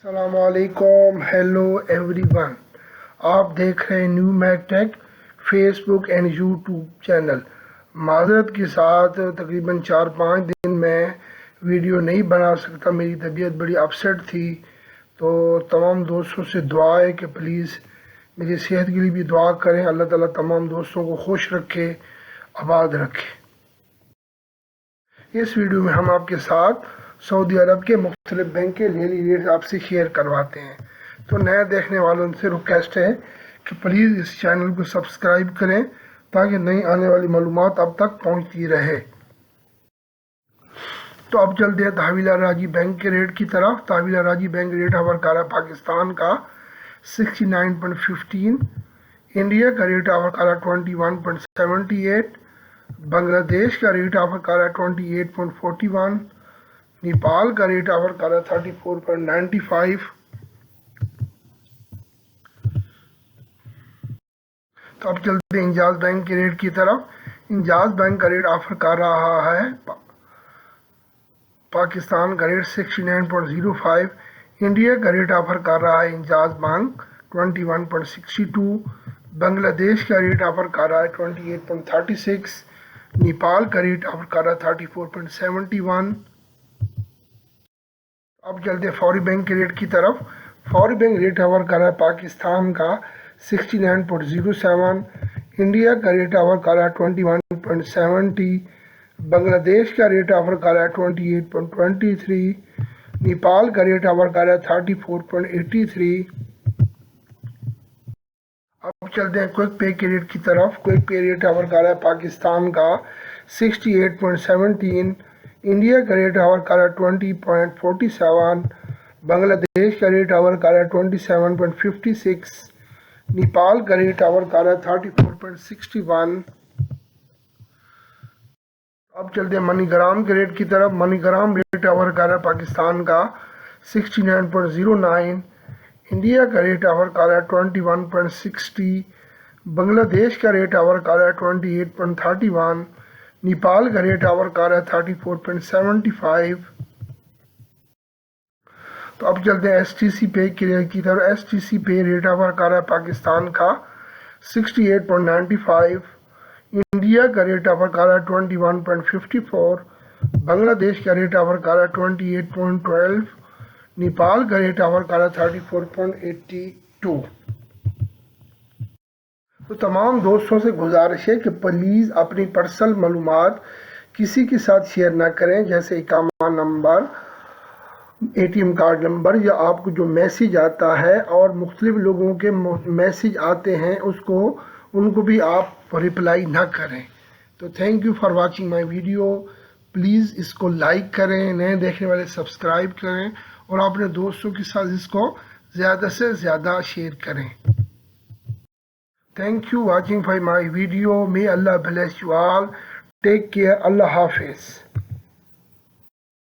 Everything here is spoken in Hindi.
अस्सलामुअलैकुम, हेलो एवरीवन। आप देख रहे हैं new Mac tech Facebook and YouTube channel. माजरत के साथ तकरीबन 4-5 दिन में वीडियो नहीं बना सकता, मेरी तबीयत बड़ी अपसेट थी। तो तमाम दोस्तों से दुआ है कि प्लीज़ मेरी सेहत के लिए भी दुआ करें। अल्लाह ताला तमाम दोस्तों को खुश रखे, आबाद रखे। इस वीडियो में हम आपके साथ सऊदी अरब के मुख्तलिफ बैंक के डेली रेट आपसे शेयर करवाते हैं। तो नए देखने वालों से रिक्वेस्ट है कि प्लीज़ इस चैनल को सब्सक्राइब करें ताकि नई आने वाली मालूमात अब तक पहुंचती रहे। तो अब चलते हैं तहवीला राजी बैंक के रेट की तरफ। तहवीला राजी बैंक रेट ऑफ वरकारा पाकिस्तान का 69.15, इंडिया का रेट ऑफ वरकारा 21.78, बांग्लादेश का रेट ऑफ वरकारा 28.41, नेपाल का रेट ऑफ वरकारा 34.95। तो अब चलते हैं इंजाज बैंक के रेट की तरफ। इंजाज बैंक का रेट ऑफर कर रहा है पाकिस्तान का रेट 69.05, इंडिया का रेट ऑफर कर रहा है इंजाज बैंक 21.62, बांग्लादेश का रेट ऑफर कर रहा है 28.36, नेपाल का रेट ऑफर कर रहा है 34.71। अब चलते हैं फौरी बैंक के रेट की तरफ। फौरी बैंक रेट ऑफर कर रहा है पाकिस्तान का 69.07, इंडिया का रेट ऑफर कर रहा है 21.70, बांग्लादेश का रेट ऑफर कर रहा है 28.23, नेपाल का रेट ऑफर कर रहा है 34.83। अब चलते हैं क्विक पे के रेट की तरफ। क्विक पे रेट ऑफर कर रहा है पाकिस्तान का 68.17, इंडिया का रेट ऑफर कर रहा है 20.47, बांग्लादेश का रेट ऑफर कर रहा है 27.56, नेपाल का रेट ऑफर कर रहा है 34.61। अब चलते हैं मनीग्राम के रेट की तरफ। मनीग्राम रेट ऑफर कर रहा है पाकिस्तान का 69.09, इंडिया का रेट ऑफर कर रहा है 21.60, बांग्लादेश का रेट ऑफर कर रहा है 28.31, नेपाल का रेट ऑफर कर रहा है 34.75। तो अब चलते हैं STC पे की तरफ। STC पे रेट ऑफर कर रहा है पाकिस्तान का 68.95, इंडिया का रेट ऑफर कर रहा है 21.54, बांग्लादेश का रेट ऑफर कर रहा है 28.12, नेपाल का रेट ऑफर कर रहा है 34.82। तो तमाम दोस्तों से गुजारिश है कि प्लीज़ अपनी पर्सनल मालूमात किसी के साथ शेयर ना करें, जैसे इकामा नंबर, ATM कार्ड नंबर, या आपको जो मैसेज आता है और मुख्तलिफ लोगों के मैसेज आते हैं उनको भी आप रिप्लाई ना करें। तो thank you for watching my video. Please इसको लाइक करें, नए देखने वाले सब्सक्राइब करें और अपने दोस्तों के साथ इसको ज़्यादा से ज़्यादा शेयर करें। Thank you watching for my video. May अल्लाह bless you all. Take care. अल्लाह हाफिज़।